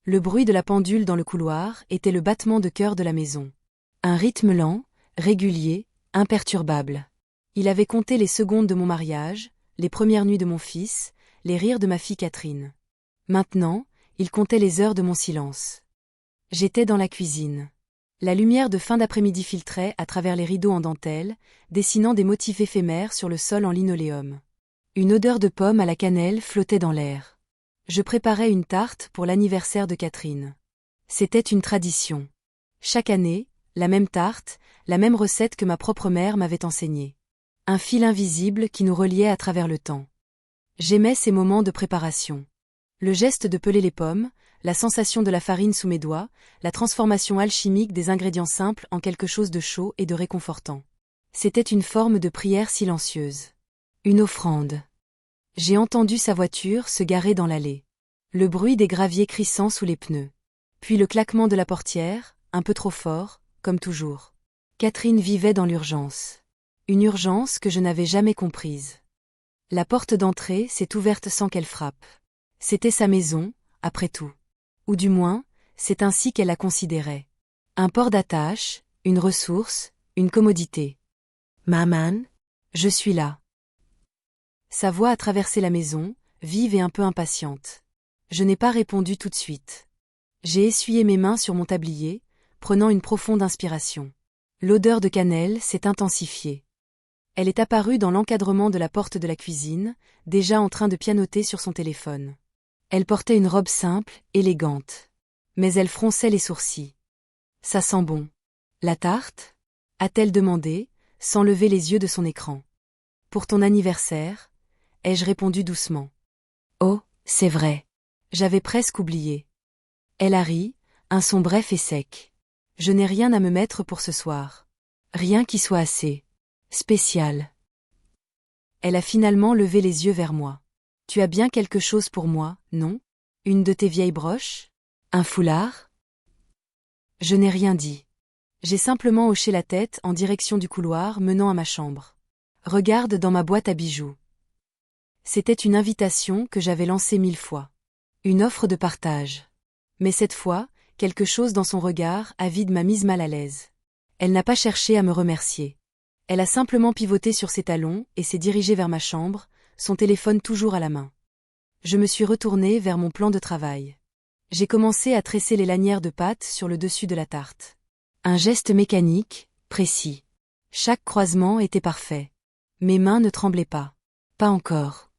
Le bruit de la pendule dans le couloir était le battement de cœur de la maison. Un rythme lent, régulier, imperturbable. Il avait compté les secondes de mon mariage, les premières nuits de mon fils, les rires de ma fille Catherine. Maintenant, il comptait les heures de mon silence. J'étais dans la cuisine. La lumière de fin d'après-midi filtrait à travers les rideaux en dentelle, dessinant des motifs éphémères sur le sol en linoléum. Une odeur de pomme à la cannelle flottait dans l'air. Je préparais une tarte pour l'anniversaire de Catherine. C'était une tradition. Chaque année, la même tarte, la même recette que ma propre mère m'avait enseignée. Un fil invisible qui nous reliait à travers le temps. J'aimais ces moments de préparation. Le geste de peler les pommes, la sensation de la farine sous mes doigts, la transformation alchimique des ingrédients simples en quelque chose de chaud et de réconfortant. C'était une forme de prière silencieuse. Une offrande. J'ai entendu sa voiture se garer dans l'allée. Le bruit des graviers crissant sous les pneus. Puis le claquement de la portière, un peu trop fort, comme toujours. Catherine vivait dans l'urgence. Une urgence que je n'avais jamais comprise. La porte d'entrée s'est ouverte sans qu'elle frappe. C'était sa maison, après tout. Ou du moins, c'est ainsi qu'elle la considérait. Un port d'attache, une ressource, une commodité. Maman, je suis là. Sa voix a traversé la maison, vive et un peu impatiente. Je n'ai pas répondu tout de suite. J'ai essuyé mes mains sur mon tablier, prenant une profonde inspiration. L'odeur de cannelle s'est intensifiée. Elle est apparue dans l'encadrement de la porte de la cuisine, déjà en train de pianoter sur son téléphone. Elle portait une robe simple, élégante. Mais elle fronçait les sourcils. Ça sent bon. La tarte ? A-t-elle demandé, sans lever les yeux de son écran. Pour ton anniversaire ? Ai-je répondu doucement. Oh, c'est vrai. J'avais presque oublié. Elle a ri, un son bref et sec. Je n'ai rien à me mettre pour ce soir. Rien qui soit assez spécial. Elle a finalement levé les yeux vers moi. Tu as bien quelque chose pour moi, non ? Une de tes vieilles broches ? Un foulard ? Je n'ai rien dit. J'ai simplement hoché la tête en direction du couloir menant à ma chambre. Regarde dans ma boîte à bijoux. C'était une invitation que j'avais lancée 1000 fois. Une offre de partage. Mais cette fois, quelque chose dans son regard avide m'a mise mal à l'aise. Elle n'a pas cherché à me remercier. Elle a simplement pivoté sur ses talons et s'est dirigée vers ma chambre, son téléphone toujours à la main. Je me suis retournée vers mon plan de travail. J'ai commencé à tresser les lanières de pâte sur le dessus de la tarte. Un geste mécanique, précis. Chaque croisement était parfait. Mes mains ne tremblaient pas. Pas encore.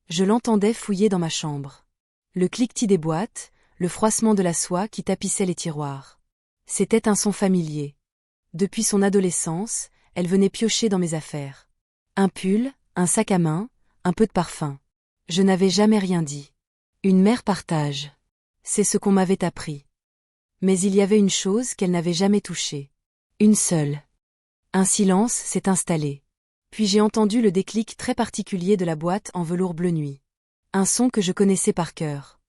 Je l'entendais fouiller dans ma chambre. Le cliquetis des boîtes, le froissement de la soie qui tapissait les tiroirs. C'était un son familier. Depuis son adolescence, elle venait piocher dans mes affaires. Un pull, un sac à main, un peu de parfum. Je n'avais jamais rien dit. Une mère partage. C'est ce qu'on m'avait appris. Mais il y avait une chose qu'elle n'avait jamais touchée. Une seule. Un silence s'est installé. Puis j'ai entendu le déclic très particulier de la boîte en velours bleu nuit. Un son que je connaissais par cœur.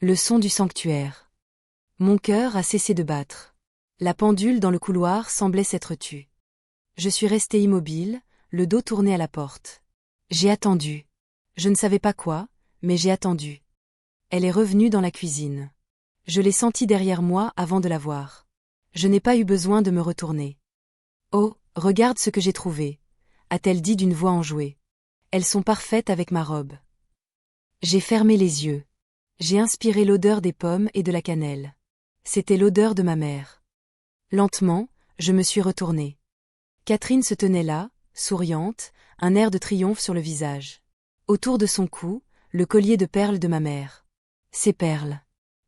Le son du sanctuaire. Mon cœur a cessé de battre. La pendule dans le couloir semblait s'être tue. Je suis restée immobile, le dos tourné à la porte. J'ai attendu. Je ne savais pas quoi, mais j'ai attendu. Elle est revenue dans la cuisine. Je l'ai sentie derrière moi avant de la voir. Je n'ai pas eu besoin de me retourner. Oh, regarde ce que j'ai trouvé, a-t-elle dit d'une voix enjouée. Elles sont parfaites avec ma robe. J'ai fermé les yeux. J'ai inspiré l'odeur des pommes et de la cannelle. C'était l'odeur de ma mère. Lentement, je me suis retournée. Catherine se tenait là, souriante, un air de triomphe sur le visage. Autour de son cou, le collier de perles de ma mère. Ces perles.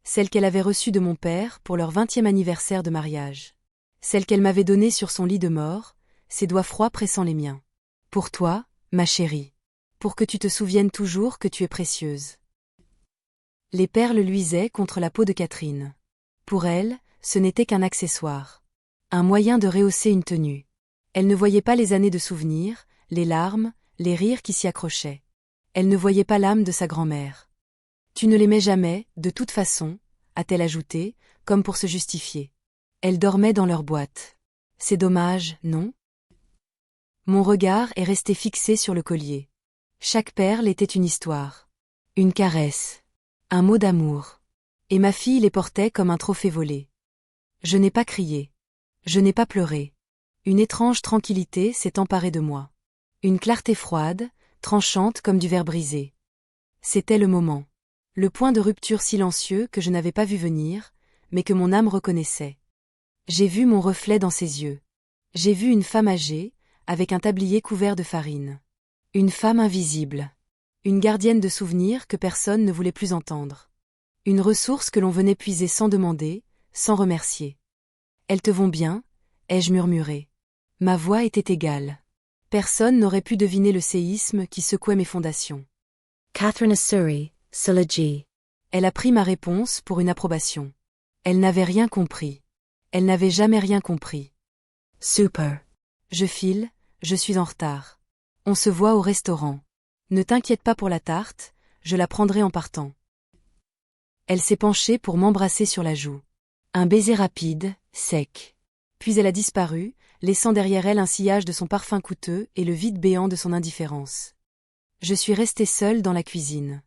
Celles qu'elle avait reçues de mon père pour leur 20e anniversaire de mariage. Celles qu'elle m'avait données sur son lit de mort, ses doigts froids pressant les miens. Pour toi, ma chérie. Pour que tu te souviennes toujours que tu es précieuse. Les perles luisaient contre la peau de Catherine. Pour elle, ce n'était qu'un accessoire. Un moyen de rehausser une tenue. Elle ne voyait pas les années de souvenirs, les larmes, les rires qui s'y accrochaient. Elle ne voyait pas l'âme de sa grand-mère. Tu ne l'aimais jamais, de toute façon, a-t-elle ajouté, comme pour se justifier. Elle dormait dans leur boîte. C'est dommage, non ? Mon regard est resté fixé sur le collier. Chaque perle était une histoire. Une caresse. Un mot d'amour. Et ma fille les portait comme un trophée volé. Je n'ai pas crié. Je n'ai pas pleuré. Une étrange tranquillité s'est emparée de moi. Une clarté froide, tranchante comme du verre brisé. C'était le moment. Le point de rupture silencieux que je n'avais pas vu venir, mais que mon âme reconnaissait. J'ai vu mon reflet dans ses yeux. J'ai vu une femme âgée, avec un tablier couvert de farine. Une femme invisible. Une gardienne de souvenirs que personne ne voulait plus entendre. Une ressource que l'on venait puiser sans demander, sans remercier. Elles te vont bien, ai-je murmuré. Ma voix était égale. Personne n'aurait pu deviner le séisme qui secouait mes fondations. Catherine Asuri, Syllogy. Elle a pris ma réponse pour une approbation. Elle n'avait rien compris. Elle n'avait jamais rien compris. Super. Je file, je suis en retard. On se voit au restaurant. Ne t'inquiète pas pour la tarte, je la prendrai en partant. Elle s'est penchée pour m'embrasser sur la joue. Un baiser rapide, sec. Puis elle a disparu, laissant derrière elle un sillage de son parfum coûteux et le vide béant de son indifférence. Je suis restée seule dans la cuisine.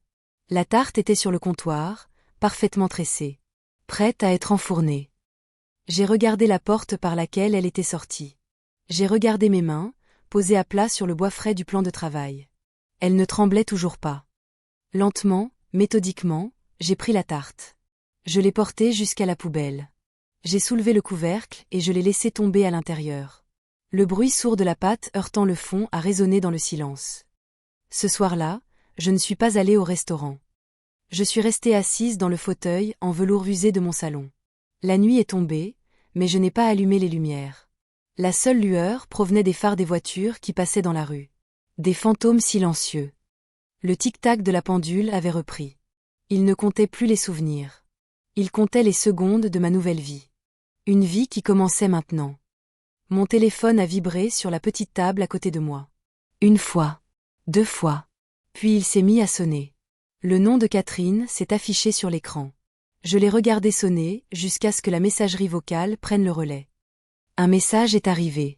La tarte était sur le comptoir, parfaitement tressée. Prête à être enfournée. J'ai regardé la porte par laquelle elle était sortie. J'ai regardé mes mains, posées à plat sur le bois frais du plan de travail. Elle ne tremblait toujours pas. Lentement, méthodiquement, j'ai pris la tarte. Je l'ai portée jusqu'à la poubelle. J'ai soulevé le couvercle et je l'ai laissé tomber à l'intérieur. Le bruit sourd de la pâte heurtant le fond a résonné dans le silence. Ce soir-là, je ne suis pas allée au restaurant. Je suis restée assise dans le fauteuil en velours usé de mon salon. La nuit est tombée, mais je n'ai pas allumé les lumières. La seule lueur provenait des phares des voitures qui passaient dans la rue. Des fantômes silencieux. Le tic-tac de la pendule avait repris. Il ne comptait plus les souvenirs. Il comptait les secondes de ma nouvelle vie. Une vie qui commençait maintenant. Mon téléphone a vibré sur la petite table à côté de moi. Une fois. 2 fois. Puis il s'est mis à sonner. Le nom de Catherine s'est affiché sur l'écran. Je l'ai regardé sonner jusqu'à ce que la messagerie vocale prenne le relais. Un message est arrivé.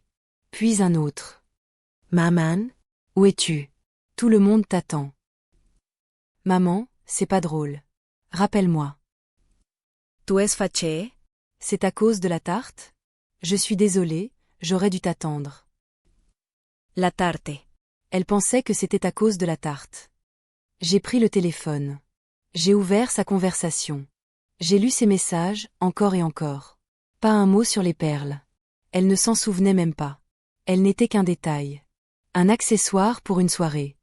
Puis un autre. Maman, Où es-tu? Tout le monde t'attend. Maman, c'est pas drôle. Rappelle-moi. tu es fâchée? C'est à cause de la tarte? Je suis désolée, j'aurais dû t'attendre. La tarte. Elle pensait que c'était à cause de la tarte. J'ai pris le téléphone. J'ai ouvert sa conversation. J'ai lu ses messages, encore et encore. Pas un mot sur les perles. Elle ne s'en souvenait même pas. Elle n'était qu'un détail. Un accessoire pour une soirée.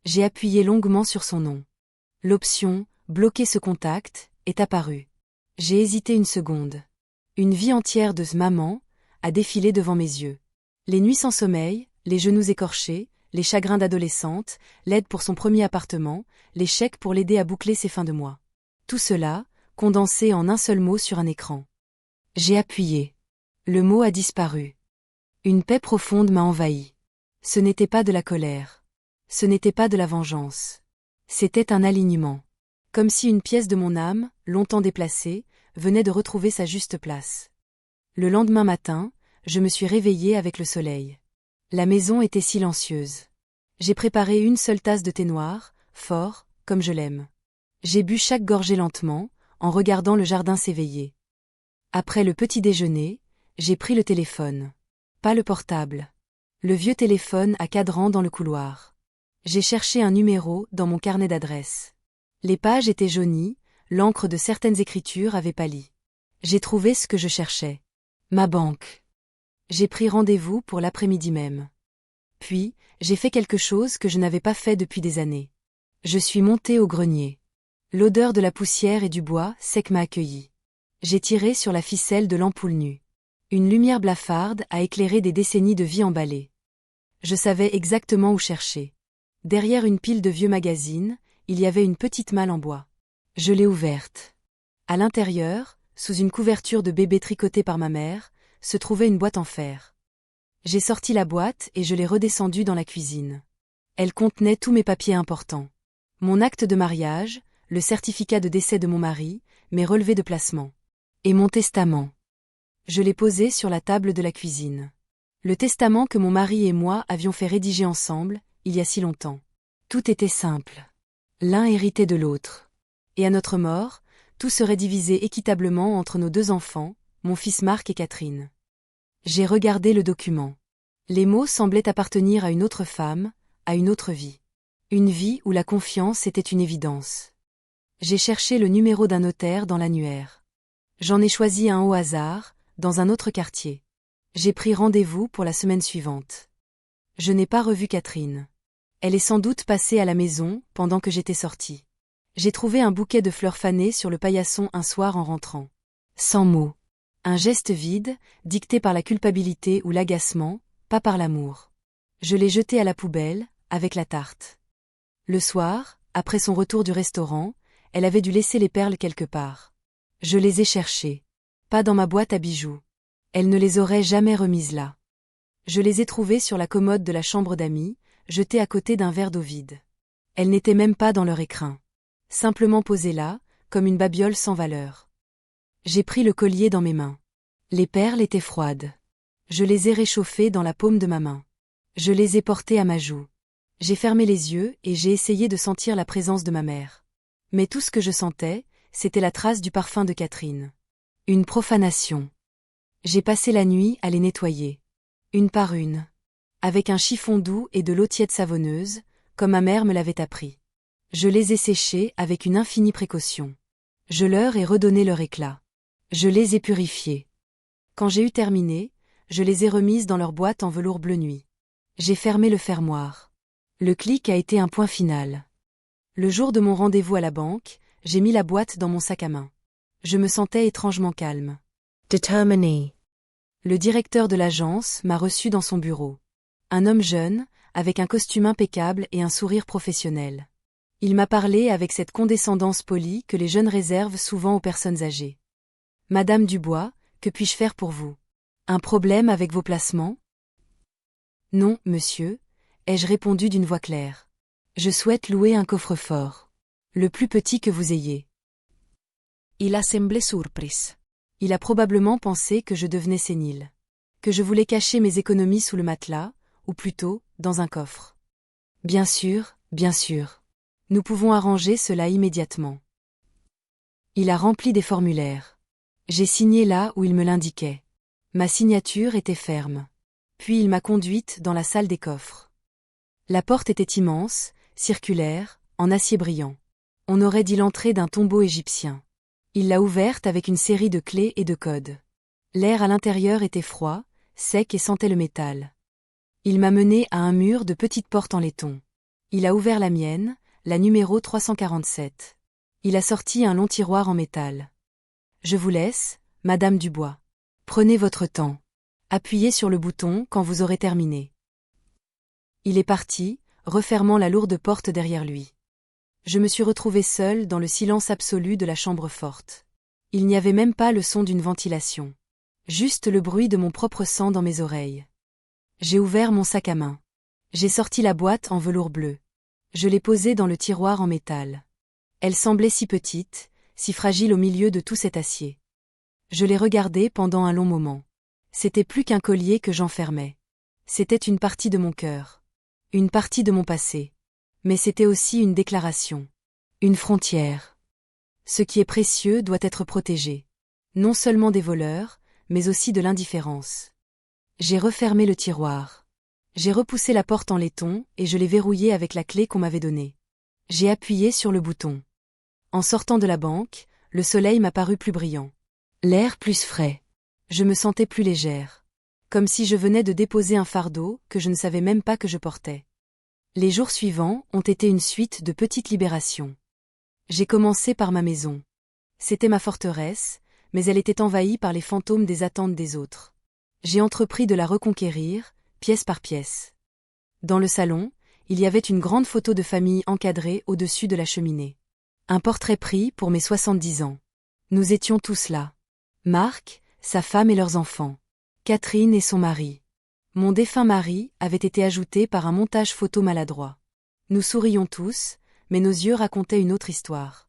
J'ai appuyé longuement sur son nom. L'option « Bloquer ce contact » est apparue. J'ai hésité une seconde. Une vie entière de maman a défilé devant mes yeux. Les nuits sans sommeil, les genoux écorchés, les chagrins d'adolescente, l'aide pour son premier appartement, les chèques pour l'aider à boucler ses fins de mois. Tout cela, condensé en un seul mot sur un écran. J'ai appuyé. Le mot a disparu. Une paix profonde m'a envahi. Ce n'était pas de la colère. Ce n'était pas de la vengeance. C'était un alignement. Comme si une pièce de mon âme, longtemps déplacée, venait de retrouver sa juste place. Le lendemain matin, je me suis réveillée avec le soleil. La maison était silencieuse. J'ai préparé une seule tasse de thé noir, fort, comme je l'aime. J'ai bu chaque gorgée lentement, en regardant le jardin s'éveiller. Après le petit déjeuner, j'ai pris le téléphone. Pas le portable. Le vieux téléphone à cadran dans le couloir. J'ai cherché un numéro dans mon carnet d'adresses. Les pages étaient jaunies, l'encre de certaines écritures avait pâli. J'ai trouvé ce que je cherchais. Ma banque. J'ai pris rendez-vous pour l'après-midi même. Puis, j'ai fait quelque chose que je n'avais pas fait depuis des années. Je suis montée au grenier. L'odeur de la poussière et du bois sec m'a accueillie. J'ai tiré sur la ficelle de l'ampoule nue. Une lumière blafarde a éclairé des décennies de vie emballées. Je savais exactement où chercher. Derrière une pile de vieux magazines, il y avait une petite malle en bois. Je l'ai ouverte. À l'intérieur, sous une couverture de bébé tricotée par ma mère, se trouvait une boîte en fer. J'ai sorti la boîte et je l'ai redescendue dans la cuisine. Elle contenait tous mes papiers importants. Mon acte de mariage, le certificat de décès de mon mari, mes relevés de placement. Et mon testament. Je l'ai posé sur la table de la cuisine. Le testament que mon mari et moi avions fait rédiger ensemble, il y a si longtemps. Tout était simple. L'un héritait de l'autre. Et à notre mort, Tout serait divisé équitablement entre nos 2 enfants, mon fils Marc et Catherine. J'ai regardé le document. Les mots semblaient appartenir à une autre femme, à une autre vie. Une vie où la confiance était une évidence. J'ai cherché le numéro d'un notaire dans l'annuaire. J'en ai choisi un au hasard, dans un autre quartier. J'ai pris rendez-vous pour la semaine suivante. Je n'ai pas revu Catherine. Elle est sans doute passée à la maison pendant que j'étais sortie. J'ai trouvé un bouquet de fleurs fanées sur le paillasson un soir en rentrant. Sans mots. Un geste vide, dicté par la culpabilité ou l'agacement, pas par l'amour. Je l'ai jeté à la poubelle, avec la tarte. Le soir, après son retour du restaurant, elle avait dû laisser les perles quelque part. Je les ai cherchées. Pas dans ma boîte à bijoux. Elle ne les aurait jamais remises là. Je les ai trouvées sur la commode de la chambre d'amis, jetées à côté d'un verre d'eau vide. Elles n'étaient même pas dans leur écrin. Simplement posées là, comme une babiole sans valeur. J'ai pris le collier dans mes mains. Les perles étaient froides. Je les ai réchauffées dans la paume de ma main. Je les ai portées à ma joue. J'ai fermé les yeux et j'ai essayé de sentir la présence de ma mère. Mais tout ce que je sentais, c'était la trace du parfum de Catherine. Une profanation. J'ai passé la nuit à les nettoyer. Une par une. Avec un chiffon doux et de l'eau tiède savonneuse, comme ma mère me l'avait appris. Je les ai séchées avec une infinie précaution. Je leur ai redonné leur éclat. Je les ai purifiées. Quand j'ai eu terminé, je les ai remises dans leur boîte en velours bleu nuit. J'ai fermé le fermoir. Le clic a été un point final. Le jour de mon rendez-vous à la banque, j'ai mis la boîte dans mon sac à main. Je me sentais étrangement calme. Determiné. Le directeur de l'agence m'a reçu dans son bureau. Un homme jeune, avec un costume impeccable et un sourire professionnel. Il m'a parlé avec cette condescendance polie que les jeunes réservent souvent aux personnes âgées. « Madame Dubois, que puis-je faire pour vous? Un problème avec vos placements? » « Non, monsieur, » ai-je répondu d'une voix claire. « Je souhaite louer un coffre-fort. Le plus petit que vous ayez. » Il a semblé surpris. Il a probablement pensé que je devenais sénile. Que je voulais cacher mes économies sous le matelas, ou plutôt, dans un coffre. Bien sûr, bien sûr. Nous pouvons arranger cela immédiatement. Il a rempli des formulaires. J'ai signé là où il me l'indiquait. Ma signature était ferme. Puis il m'a conduite dans la salle des coffres. La porte était immense, circulaire, en acier brillant. On aurait dit l'entrée d'un tombeau égyptien. Il l'a ouverte avec une série de clés et de codes. L'air à l'intérieur était froid, sec et sentait le métal. Il m'a mené à un mur de petites portes en laiton. Il a ouvert la mienne, la numéro 347. Il a sorti un long tiroir en métal. Je vous laisse, Madame Dubois. Prenez votre temps. Appuyez sur le bouton quand vous aurez terminé. Il est parti, refermant la lourde porte derrière lui. Je me suis retrouvée seule dans le silence absolu de la chambre forte. Il n'y avait même pas le son d'une ventilation. Juste le bruit de mon propre sang dans mes oreilles. J'ai ouvert mon sac à main. J'ai sorti la boîte en velours bleu. Je l'ai posée dans le tiroir en métal. Elle semblait si petite, si fragile au milieu de tout cet acier. Je l'ai regardée pendant un long moment. C'était plus qu'un collier que j'enfermais. C'était une partie de mon cœur. Une partie de mon passé. Mais c'était aussi une déclaration. Une frontière. Ce qui est précieux doit être protégé. Non seulement des voleurs, mais aussi de l'indifférence. J'ai refermé le tiroir. J'ai repoussé la porte en laiton et je l'ai verrouillée avec la clé qu'on m'avait donnée. J'ai appuyé sur le bouton. En sortant de la banque, le soleil m'a paru plus brillant. L'air plus frais. Je me sentais plus légère. Comme si je venais de déposer un fardeau que je ne savais même pas que je portais. Les jours suivants ont été une suite de petites libérations. J'ai commencé par ma maison. C'était ma forteresse, mais elle était envahie par les fantômes des attentes des autres. J'ai entrepris de la reconquérir, pièce par pièce. Dans le salon, il y avait une grande photo de famille encadrée au-dessus de la cheminée. Un portrait pris pour mes 70 ans. Nous étions tous là. Marc, sa femme et leurs enfants. Catherine et son mari. Mon défunt mari avait été ajouté par un montage photo maladroit. Nous sourions tous, mais nos yeux racontaient une autre histoire.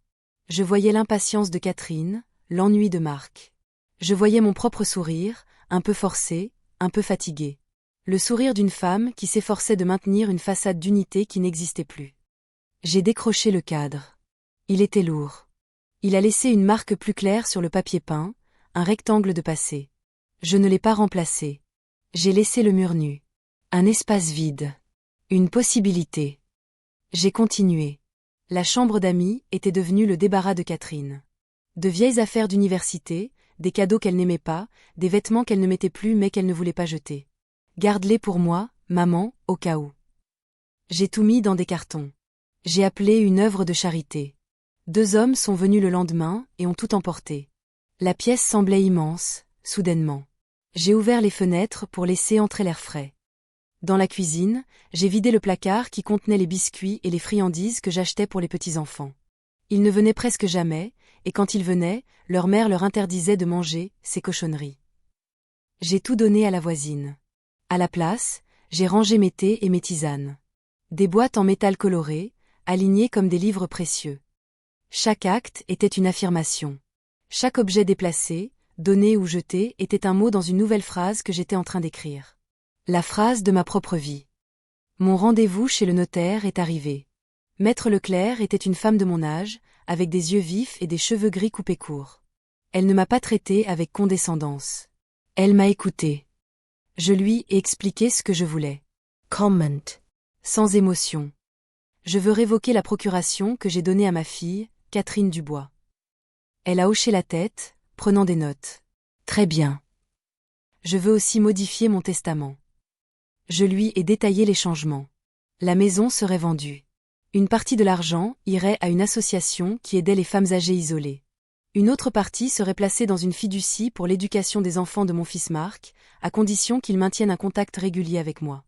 Je voyais l'impatience de Catherine, l'ennui de Marc. Je voyais mon propre sourire, un peu forcé, un peu fatigué. Le sourire d'une femme qui s'efforçait de maintenir une façade d'unité qui n'existait plus. J'ai décroché le cadre. Il était lourd. Il a laissé une marque plus claire sur le papier peint, un rectangle de passé. Je ne l'ai pas remplacé. J'ai laissé le mur nu. Un espace vide. Une possibilité. J'ai continué. La chambre d'amis était devenue le débarras de Catherine. De vieilles affaires d'université, des cadeaux qu'elle n'aimait pas, des vêtements qu'elle ne mettait plus mais qu'elle ne voulait pas jeter. Garde-les pour moi, maman, au cas où. J'ai tout mis dans des cartons. J'ai appelé une œuvre de charité. 2 hommes sont venus le lendemain et ont tout emporté. La pièce semblait immense, soudainement. J'ai ouvert les fenêtres pour laisser entrer l'air frais. Dans la cuisine, j'ai vidé le placard qui contenait les biscuits et les friandises que j'achetais pour les petits-enfants. Ils ne venaient presque jamais, et quand ils venaient, leur mère leur interdisait de manger ces cochonneries. J'ai tout donné à la voisine. À la place, j'ai rangé mes thés et mes tisanes. Des boîtes en métal coloré, alignées comme des livres précieux. Chaque acte était une affirmation. Chaque objet déplacé, donné ou jeté, était un mot dans une nouvelle phrase que j'étais en train d'écrire. La phrase de ma propre vie. Mon rendez-vous chez le notaire est arrivé. Maître Leclerc était une femme de mon âge, avec des yeux vifs et des cheveux gris coupés courts. Elle ne m'a pas traité avec condescendance. Elle m'a écouté. Je lui ai expliqué ce que je voulais. Comment. Sans émotion. Je veux révoquer la procuration que j'ai donnée à ma fille, Catherine Dubois. Elle a hoché la tête, prenant des notes. Très bien. Je veux aussi modifier mon testament. Je lui ai détaillé les changements. La maison serait vendue. Une partie de l'argent irait à une association qui aidait les femmes âgées isolées. Une autre partie serait placée dans une fiducie pour l'éducation des enfants de mon fils Marc, à condition qu'il maintienne un contact régulier avec moi.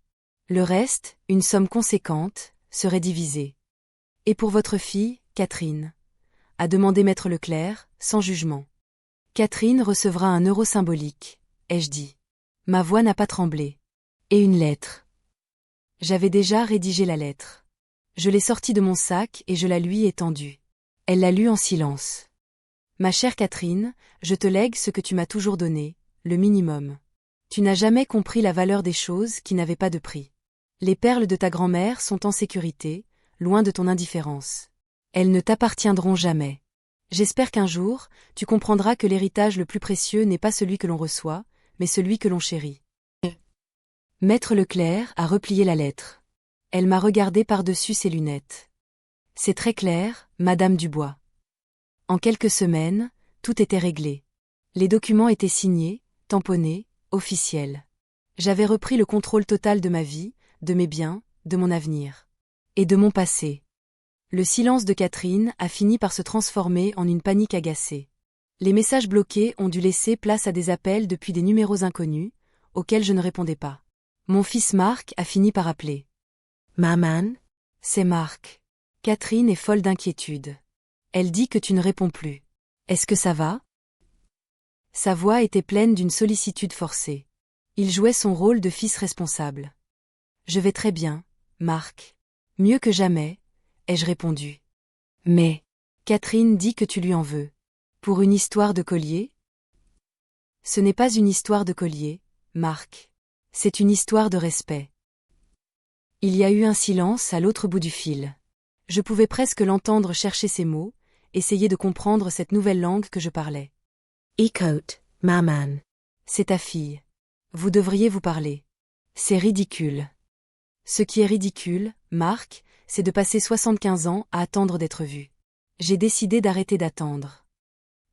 Le reste, une somme conséquente, serait divisée. Et pour votre fille, Catherine, a demandé maître Leclerc, sans jugement. Catherine recevra un euro symbolique, ai-je dit. Ma voix n'a pas tremblé. Et une lettre. J'avais déjà rédigé la lettre. Je l'ai sortie de mon sac et je la lui ai tendue. Elle l'a lue en silence. Ma chère Catherine, je te lègue ce que tu m'as toujours donné, le minimum. Tu n'as jamais compris la valeur des choses qui n'avaient pas de prix. Les perles de ta grand-mère sont en sécurité, loin de ton indifférence. Elles ne t'appartiendront jamais. J'espère qu'un jour, tu comprendras que l'héritage le plus précieux n'est pas celui que l'on reçoit, mais celui que l'on chérit. Maître Leclerc a replié la lettre. Elle m'a regardé par-dessus ses lunettes. C'est très clair, Madame Dubois. En quelques semaines, tout était réglé. Les documents étaient signés, tamponnés, officiels. J'avais repris le contrôle total de ma vie, de mes biens, de mon avenir. Et de mon passé. Le silence de Catherine a fini par se transformer en une panique agacée. Les messages bloqués ont dû laisser place à des appels depuis des numéros inconnus, auxquels je ne répondais pas. Mon fils Marc a fini par appeler. Maman. C'est Marc. Catherine est folle d'inquiétude. Elle dit que tu ne réponds plus. Est-ce que ça va? Sa voix était pleine d'une sollicitude forcée. Il jouait son rôle de fils responsable. Je vais très bien, Marc. Mieux que jamais, ai-je répondu. Mais, Catherine dit que tu lui en veux. Pour une histoire de collier? Ce n'est pas une histoire de collier, Marc. C'est une histoire de respect. Il y a eu un silence à l'autre bout du fil. Je pouvais presque l'entendre chercher ses mots, essayer de comprendre cette nouvelle langue que je parlais. Écoute, maman. C'est ta fille. Vous devriez vous parler. C'est ridicule. Ce qui est ridicule, Marc, c'est de passer 75 ans à attendre d'être vu. J'ai décidé d'arrêter d'attendre.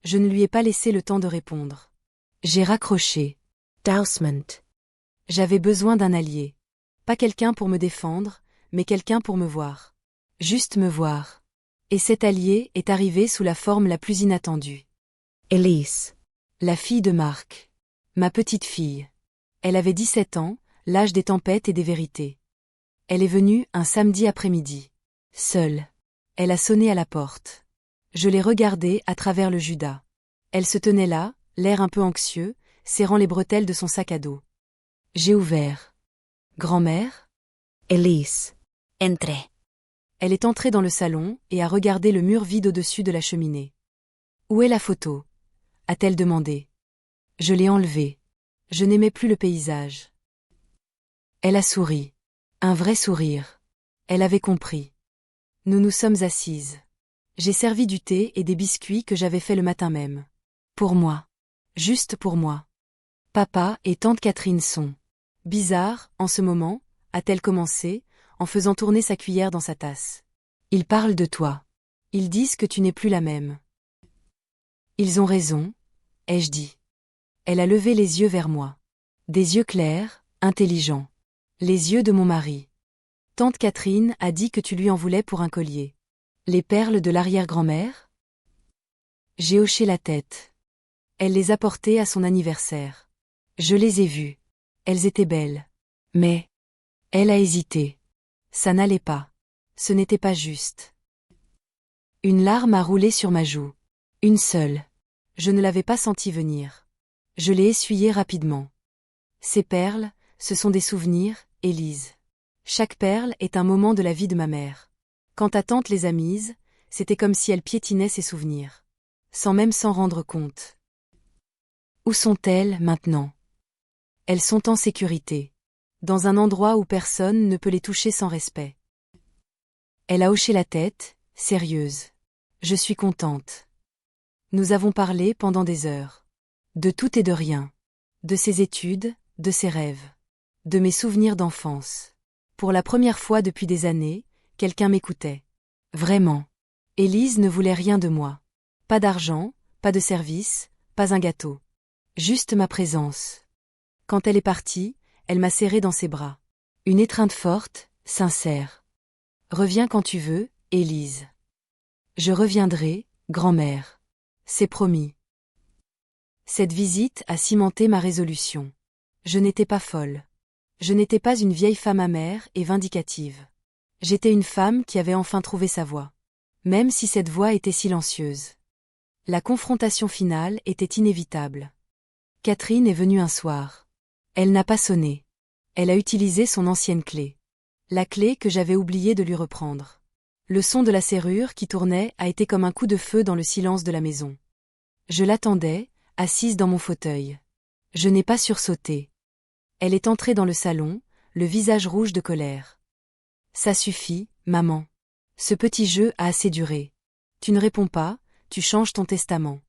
Je ne lui ai pas laissé le temps de répondre. J'ai raccroché. Dousement. J'avais besoin d'un allié. Pas quelqu'un pour me défendre, mais quelqu'un pour me voir. Juste me voir. Et cet allié est arrivé sous la forme la plus inattendue. Elise. La fille de Marc. Ma petite fille. Elle avait 17 ans, l'âge des tempêtes et des vérités. Elle est venue un samedi après-midi. Seule. Elle a sonné à la porte. Je l'ai regardée à travers le judas. Elle se tenait là, l'air un peu anxieux, serrant les bretelles de son sac à dos. J'ai ouvert. Grand-mère? Elise. Entrez. Elle est entrée dans le salon et a regardé le mur vide au-dessus de la cheminée. Où est la photo? A-t-elle demandé. Je l'ai enlevée. Je n'aimais plus le paysage. Elle a souri. Un vrai sourire. Elle avait compris. Nous nous sommes assises. J'ai servi du thé et des biscuits que j'avais fait le matin même. Pour moi. Juste pour moi. Papa et tante Catherine sont bizarres, en ce moment, a-t-elle commencé, en faisant tourner sa cuillère dans sa tasse. Ils parlent de toi. Ils disent que tu n'es plus la même. Ils ont raison, ai-je dit. Elle a levé les yeux vers moi. Des yeux clairs, intelligents. Les yeux de mon mari. Tante Catherine a dit que tu lui en voulais pour un collier. Les perles de l'arrière-grand-mère? J'ai hoché la tête. Elle les a portées à son anniversaire. Je les ai vues. Elles étaient belles. Mais elle a hésité. Ça n'allait pas. Ce n'était pas juste. Une larme a roulé sur ma joue. Une seule. Je ne l'avais pas sentie venir. Je l'ai essuyée rapidement. Ces perles, ce sont des souvenirs, Élise. Chaque perle est un moment de la vie de ma mère. Quand ta tante les a mises, c'était comme si elle piétinait ses souvenirs. Sans même s'en rendre compte. Où sont-elles maintenant? Elles sont en sécurité. Dans un endroit où personne ne peut les toucher sans respect. Elle a hoché la tête, sérieuse. Je suis contente. Nous avons parlé pendant des heures. De tout et de rien. De ses études, de ses rêves. De mes souvenirs d'enfance. Pour la première fois depuis des années, quelqu'un m'écoutait. Vraiment. Élise ne voulait rien de moi. Pas d'argent, pas de service, pas un gâteau. Juste ma présence. Quand elle est partie, elle m'a serré dans ses bras. Une étreinte forte, sincère. Reviens quand tu veux, Élise. Je reviendrai, grand-mère. C'est promis. Cette visite a cimenté ma résolution. Je n'étais pas folle. Je n'étais pas une vieille femme amère et vindicative. J'étais une femme qui avait enfin trouvé sa voie. Même si cette voie était silencieuse. La confrontation finale était inévitable. Catherine est venue un soir. Elle n'a pas sonné. Elle a utilisé son ancienne clé. La clé que j'avais oublié de lui reprendre. Le son de la serrure qui tournait a été comme un coup de feu dans le silence de la maison. Je l'attendais, assise dans mon fauteuil. Je n'ai pas sursauté. Elle est entrée dans le salon, le visage rouge de colère. Ça suffit, maman. Ce petit jeu a assez duré. Tu ne réponds pas, tu changes ton testament.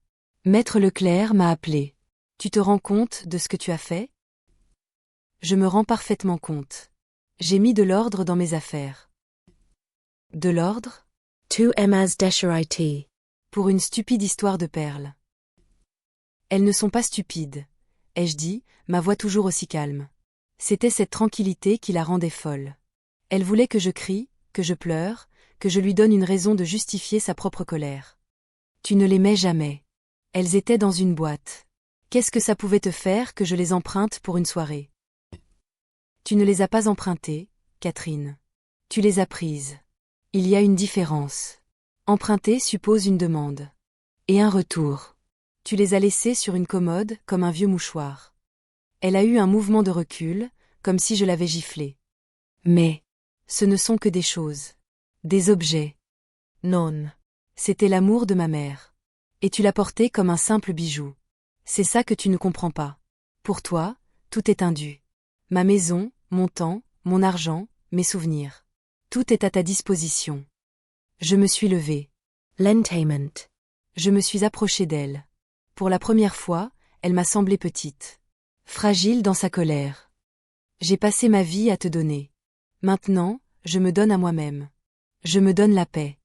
Maître Leclerc m'a appelé. Tu te rends compte de ce que tu as fait? Je me rends parfaitement compte. J'ai mis de l'ordre dans mes affaires. De l'ordre? Tu emas desherite. Pour une stupide histoire de perles. Elles ne sont pas stupides, ai-je dit, ma voix toujours aussi calme. C'était cette tranquillité qui la rendait folle. Elle voulait que je crie, que je pleure, que je lui donne une raison de justifier sa propre colère. Tu ne les mets jamais. Elles étaient dans une boîte. Qu'est-ce que ça pouvait te faire que je les emprunte pour une soirée? Tu ne les as pas empruntées, Catherine. Tu les as prises. Il y a une différence. Emprunter suppose une demande. Et un retour. Tu les as laissées sur une commode comme un vieux mouchoir. Elle a eu un mouvement de recul, comme si je l'avais giflée. Mais, ce ne sont que des choses. Des objets. Non. C'était l'amour de ma mère. Et tu l'as porté comme un simple bijou. C'est ça que tu ne comprends pas. Pour toi, tout est un dû. Ma maison, mon temps, mon argent, mes souvenirs. Tout est à ta disposition. Je me suis levée. Lentament. Je me suis approchée d'elle. Pour la première fois, elle m'a semblé petite. Fragile dans sa colère. J'ai passé ma vie à te donner. Maintenant, je me donne à moi-même. Je me donne la paix.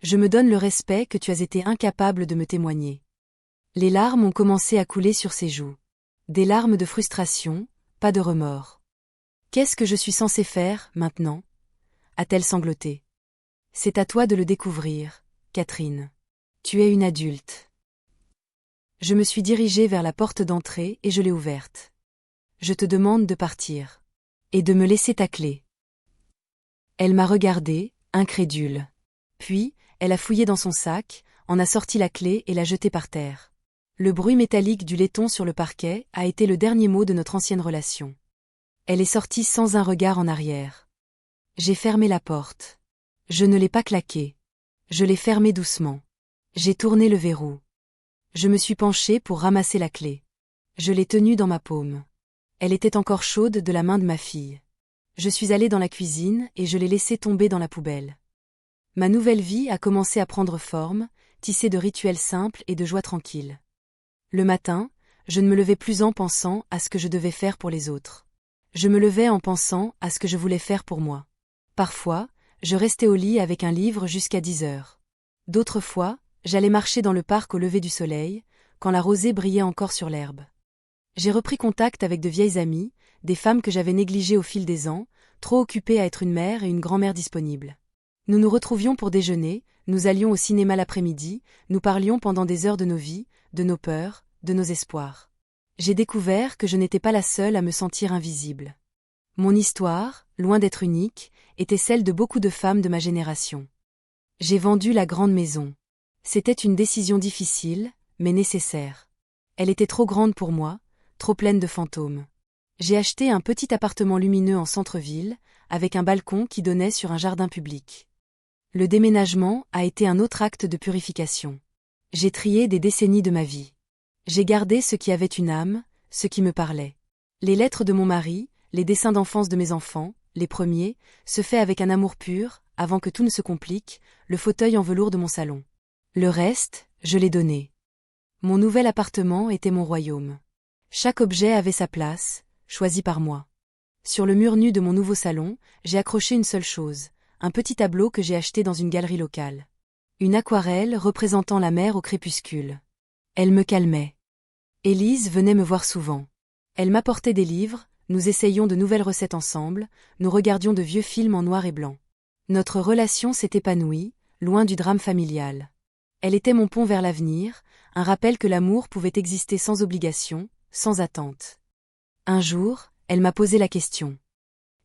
Je me donne le respect que tu as été incapable de me témoigner. Les larmes ont commencé à couler sur ses joues. Des larmes de frustration, pas de remords. Qu'est-ce que je suis censée faire, maintenant? A-t-elle sangloté. C'est à toi de le découvrir, Catherine. Tu es une adulte. Je me suis dirigée vers la porte d'entrée et je l'ai ouverte. Je te demande de partir. Et de me laisser ta clé. Elle m'a regardée, incrédule. Puis, elle a fouillé dans son sac, en a sorti la clé et l'a jetée par terre. Le bruit métallique du laiton sur le parquet a été le dernier mot de notre ancienne relation. Elle est sortie sans un regard en arrière. J'ai fermé la porte. Je ne l'ai pas claquée. Je l'ai fermée doucement. J'ai tourné le verrou. Je me suis penchée pour ramasser la clé. Je l'ai tenue dans ma paume. Elle était encore chaude de la main de ma fille. Je suis allée dans la cuisine et je l'ai laissée tomber dans la poubelle. Ma nouvelle vie a commencé à prendre forme, tissée de rituels simples et de joie tranquille. Le matin, je ne me levais plus en pensant à ce que je devais faire pour les autres. Je me levais en pensant à ce que je voulais faire pour moi. Parfois, je restais au lit avec un livre jusqu'à 10 heures. D'autres fois, j'allais marcher dans le parc au lever du soleil, quand la rosée brillait encore sur l'herbe. J'ai repris contact avec de vieilles amies, des femmes que j'avais négligées au fil des ans, trop occupées à être une mère et une grand-mère disponibles. Nous nous retrouvions pour déjeuner, nous allions au cinéma l'après-midi, nous parlions pendant des heures de nos vies, de nos peurs, de nos espoirs. J'ai découvert que je n'étais pas la seule à me sentir invisible. Mon histoire, loin d'être unique, était celle de beaucoup de femmes de ma génération. J'ai vendu la grande maison. C'était une décision difficile, mais nécessaire. Elle était trop grande pour moi, trop pleine de fantômes. J'ai acheté un petit appartement lumineux en centre-ville, avec un balcon qui donnait sur un jardin public. Le déménagement a été un autre acte de purification. J'ai trié des décennies de ma vie. J'ai gardé ce qui avait une âme, ce qui me parlait. Les lettres de mon mari, les dessins d'enfance de mes enfants, les premiers, se fait avec un amour pur, avant que tout ne se complique, le fauteuil en velours de mon salon. Le reste, je l'ai donné. Mon nouvel appartement était mon royaume. Chaque objet avait sa place, choisi par moi. Sur le mur nu de mon nouveau salon, j'ai accroché une seule chose, un petit tableau que j'ai acheté dans une galerie locale. Une aquarelle représentant la mer au crépuscule. Elle me calmait. Élise venait me voir souvent. Elle m'apportait des livres, nous essayions de nouvelles recettes ensemble, nous regardions de vieux films en noir et blanc. Notre relation s'est épanouie, loin du drame familial. Elle était mon pont vers l'avenir, un rappel que l'amour pouvait exister sans obligation, sans attente. Un jour, elle m'a posé la question.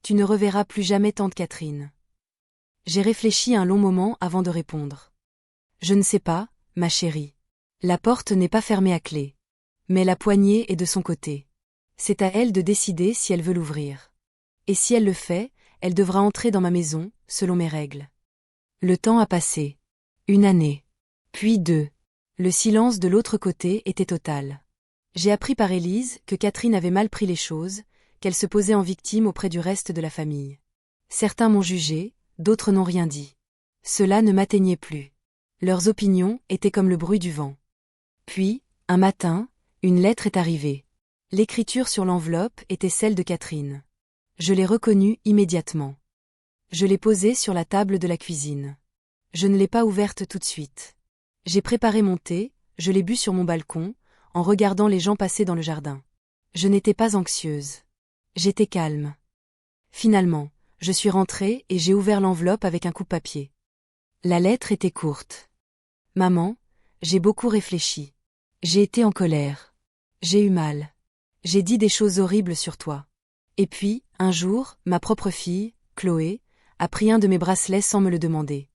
Tu ne reverras plus jamais tante Catherine. J'ai réfléchi un long moment avant de répondre. Je ne sais pas, ma chérie. La porte n'est pas fermée à clé. Mais la poignée est de son côté. C'est à elle de décider si elle veut l'ouvrir. Et si elle le fait, elle devra entrer dans ma maison, selon mes règles. Le temps a passé. 1 année. Puis 2. Le silence de l'autre côté était total. J'ai appris par Élise que Catherine avait mal pris les choses, qu'elle se posait en victime auprès du reste de la famille. Certains m'ont jugé, d'autres n'ont rien dit. Cela ne m'atteignait plus. Leurs opinions étaient comme le bruit du vent. Puis, un matin, une lettre est arrivée. L'écriture sur l'enveloppe était celle de Catherine. Je l'ai reconnue immédiatement. Je l'ai posée sur la table de la cuisine. Je ne l'ai pas ouverte tout de suite. J'ai préparé mon thé, je l'ai bu sur mon balcon, en regardant les gens passer dans le jardin. Je n'étais pas anxieuse. J'étais calme. Finalement, je suis rentrée et j'ai ouvert l'enveloppe avec un coupe-papier. La lettre était courte. Maman, j'ai beaucoup réfléchi. J'ai été en colère. J'ai eu mal. J'ai dit des choses horribles sur toi. Et puis, un jour, ma propre fille, Chloé, a pris un de mes bracelets sans me le demander.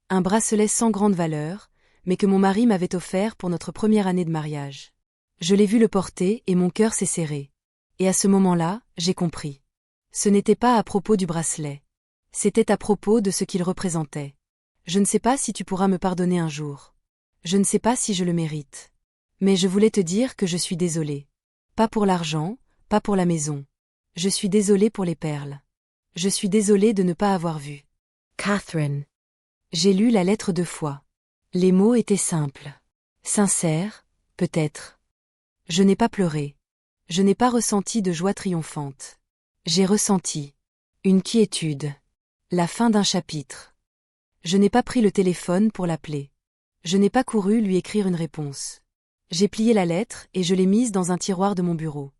Un bracelet sans grande valeur, mais que mon mari m'avait offert pour notre première année de mariage. Je l'ai vu le porter et mon cœur s'est serré. Et à ce moment-là, j'ai compris. Ce n'était pas à propos du bracelet. C'était à propos de ce qu'il représentait. Je ne sais pas si tu pourras me pardonner un jour. Je ne sais pas si je le mérite. Mais je voulais te dire que je suis désolée. Pas pour l'argent, pas pour la maison. Je suis désolée pour les perles. Je suis désolée de ne pas avoir vu. Catherine. J'ai lu la lettre 2 fois. Les mots étaient simples. Sincères, peut-être. Je n'ai pas pleuré. Je n'ai pas ressenti de joie triomphante. J'ai ressenti une quiétude. La fin d'un chapitre. Je n'ai pas pris le téléphone pour l'appeler. Je n'ai pas couru lui écrire une réponse. J'ai plié la lettre et je l'ai mise dans un tiroir de mon bureau.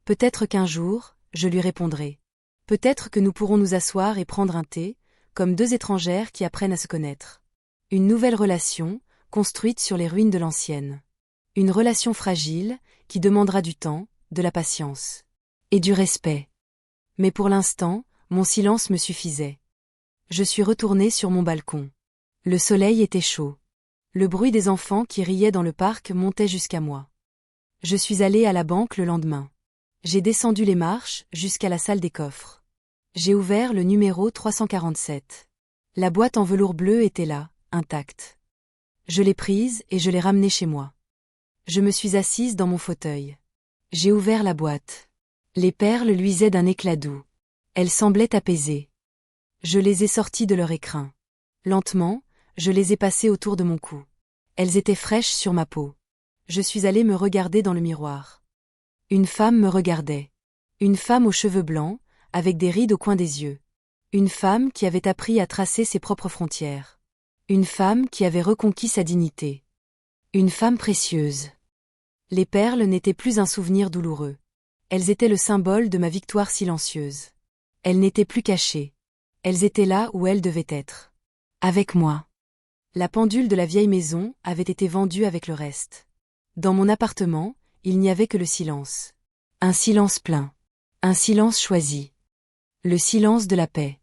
Peut-être qu'un jour, je lui répondrai. Peut-être que nous pourrons nous asseoir et prendre un thé, comme deux étrangères qui apprennent à se connaître. Une nouvelle relation, construite sur les ruines de l'ancienne. Une relation fragile, qui demandera du temps, de la patience. Et du respect. Mais pour l'instant, mon silence me suffisait. Je suis retournée sur mon balcon. Le soleil était chaud. Le bruit des enfants qui riaient dans le parc montait jusqu'à moi. Je suis allée à la banque le lendemain. J'ai descendu les marches jusqu'à la salle des coffres. J'ai ouvert le numéro 347. La boîte en velours bleu était là, intacte. Je l'ai prise et je l'ai ramenée chez moi. Je me suis assise dans mon fauteuil. J'ai ouvert la boîte. Les perles luisaient d'un éclat doux. Elles semblaient apaisées. Je les ai sorties de leur écrin. Lentement, je les ai passées autour de mon cou. Elles étaient fraîches sur ma peau. Je suis allée me regarder dans le miroir. Une femme me regardait. Une femme aux cheveux blancs, avec des rides au coin des yeux. Une femme qui avait appris à tracer ses propres frontières. Une femme qui avait reconquis sa dignité. Une femme précieuse. Les perles n'étaient plus un souvenir douloureux. Elles étaient le symbole de ma victoire silencieuse. Elles n'étaient plus cachées. Elles étaient là où elles devaient être. Avec moi. La pendule de la vieille maison avait été vendue avec le reste. Dans mon appartement, il n'y avait que le silence. Un silence plein. Un silence choisi. Le silence de la paix.